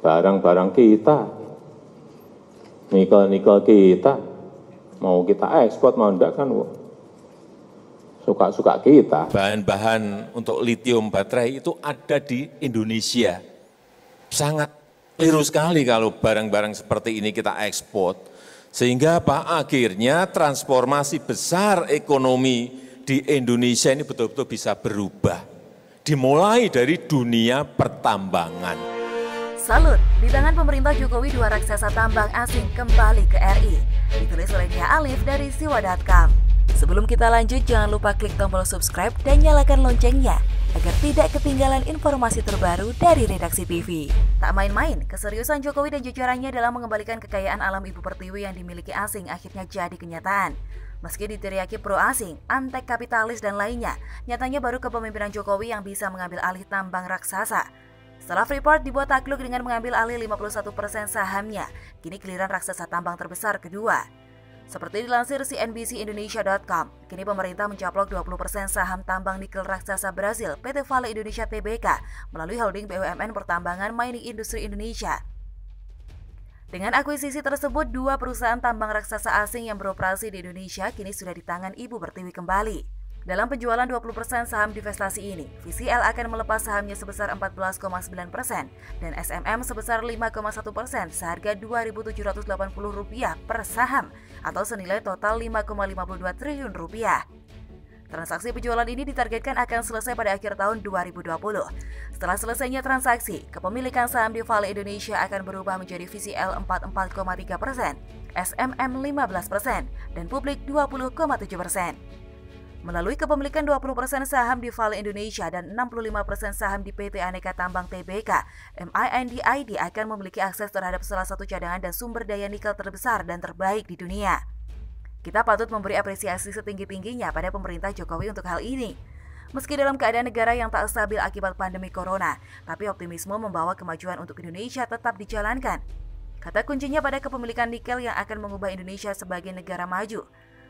barang-barang kita, nikel-nikel kita, mau kita ekspor mau enggak kan suka-suka kita. Bahan-bahan untuk litium baterai itu ada di Indonesia. Sangat keliru sekali kalau barang-barang seperti ini kita ekspor. Sehingga apa? Akhirnya transformasi besar ekonomi di Indonesia ini betul-betul bisa berubah. Dimulai dari dunia pertambangan. Salut, di tangan pemerintah Jokowi 2 raksasa tambang asing kembali ke RI. Ditulis oleh Nia Alif dari siwa.com. Sebelum kita lanjut, jangan lupa klik tombol subscribe dan nyalakan loncengnya agar tidak ketinggalan informasi terbaru dari Redaksi TV. Tak main-main, keseriusan Jokowi dan jajarannya dalam mengembalikan kekayaan alam Ibu Pertiwi yang dimiliki asing akhirnya jadi kenyataan. Meski diteriaki pro asing, antek kapitalis dan lainnya, nyatanya baru kepemimpinan Jokowi yang bisa mengambil alih tambang raksasa. Setelah Freeport dibuat takluk dengan mengambil alih 51% sahamnya, kini giliran raksasa tambang terbesar kedua. Seperti dilansir CNBC-Indonesia.com, kini pemerintah mencaplok 20% saham tambang nikel raksasa Brasil PT Vale Indonesia Tbk melalui holding BUMN Pertambangan Mining Industri Indonesia. Dengan akuisisi tersebut, 2 perusahaan tambang raksasa asing yang beroperasi di Indonesia kini sudah di tangan Ibu Pertiwi kembali. Dalam penjualan 20% saham divestasi ini, VCL akan melepas sahamnya sebesar 14,9% dan SMM sebesar 5,1% seharga Rp2.780 per saham atau senilai total Rp5,52 triliun. Transaksi penjualan ini ditargetkan akan selesai pada akhir tahun 2020. Setelah selesainya transaksi, kepemilikan saham di Vale Indonesia akan berubah menjadi VCL 44,3%, SMM 15%, dan publik 20,7%. Melalui kepemilikan 20% saham di Vale Indonesia dan 65% saham di PT Aneka Tambang Tbk, MINDID akan memiliki akses terhadap salah satu cadangan dan sumber daya nikel terbesar dan terbaik di dunia. Kita patut memberi apresiasi setinggi-tingginya pada pemerintah Jokowi untuk hal ini. Meski dalam keadaan negara yang tak stabil akibat pandemi corona, tapi optimisme membawa kemajuan untuk Indonesia tetap dijalankan. Kata kuncinya pada kepemilikan nikel yang akan mengubah Indonesia sebagai negara maju.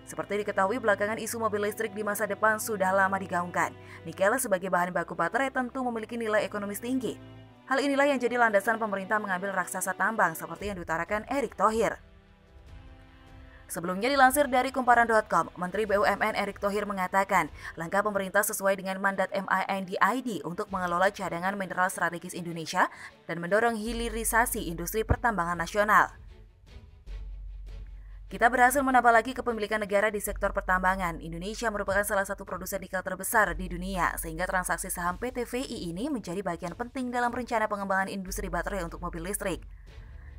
Seperti diketahui, belakangan isu mobil listrik di masa depan sudah lama digaungkan. Nikel sebagai bahan baku baterai tentu memiliki nilai ekonomis tinggi. Hal inilah yang jadi landasan pemerintah mengambil raksasa tambang seperti yang diutarakan Erick Thohir. Sebelumnya dilansir dari kumparan.com, Menteri BUMN Erick Thohir mengatakan langkah pemerintah sesuai dengan mandat MINDID untuk mengelola cadangan mineral strategis Indonesia dan mendorong hilirisasi industri pertambangan nasional. Kita berhasil menambah lagi kepemilikan negara di sektor pertambangan. Indonesia merupakan salah satu produsen nikel terbesar di dunia, sehingga transaksi saham PT VI ini menjadi bagian penting dalam rencana pengembangan industri baterai untuk mobil listrik.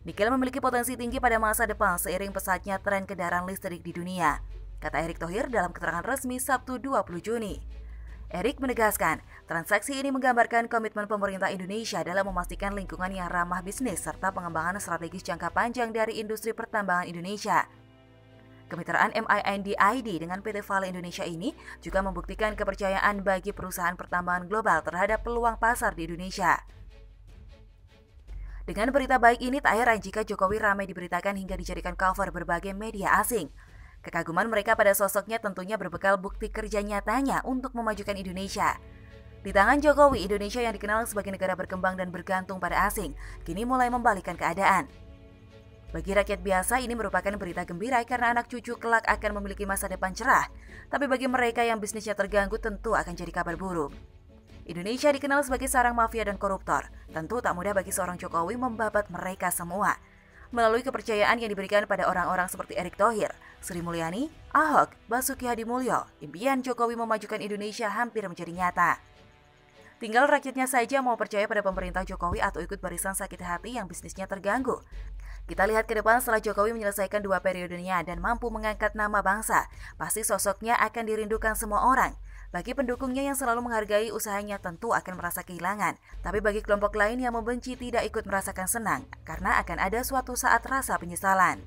Nikel memiliki potensi tinggi pada masa depan seiring pesatnya tren kendaraan listrik di dunia, kata Erick Thohir dalam keterangan resmi Sabtu 20 Juni. Erick menegaskan, transaksi ini menggambarkan komitmen pemerintah Indonesia dalam memastikan lingkungan yang ramah bisnis serta pengembangan strategis jangka panjang dari industri pertambangan Indonesia. Kemitraan MINDID dengan PT Vale Indonesia ini juga membuktikan kepercayaan bagi perusahaan pertambangan global terhadap peluang pasar di Indonesia. Dengan berita baik ini, tak heran jika Jokowi ramai diberitakan hingga dijadikan cover berbagai media asing. Kekaguman mereka pada sosoknya tentunya berbekal bukti kerja nyatanya untuk memajukan Indonesia. Di tangan Jokowi, Indonesia yang dikenal sebagai negara berkembang dan bergantung pada asing, kini mulai membalikkan keadaan. Bagi rakyat biasa, ini merupakan berita gembira karena anak cucu kelak akan memiliki masa depan cerah. Tapi bagi mereka yang bisnisnya terganggu tentu akan jadi kabar buruk. Indonesia dikenal sebagai sarang mafia dan koruptor. Tentu tak mudah bagi seorang Jokowi membabat mereka semua. Melalui kepercayaan yang diberikan pada orang-orang seperti Erick Thohir, Sri Mulyani, Ahok, Basuki Hadimulyo, impian Jokowi memajukan Indonesia hampir menjadi nyata. Tinggal rakyatnya saja mau percaya pada pemerintah Jokowi atau ikut barisan sakit hati yang bisnisnya terganggu. Kita lihat ke depan setelah Jokowi menyelesaikan 2 periodenya dan mampu mengangkat nama bangsa, pasti sosoknya akan dirindukan semua orang. Bagi pendukungnya yang selalu menghargai usahanya tentu akan merasa kehilangan. Tapi bagi kelompok lain yang membenci tidak ikut merasakan senang, karena akan ada suatu saat rasa penyesalan.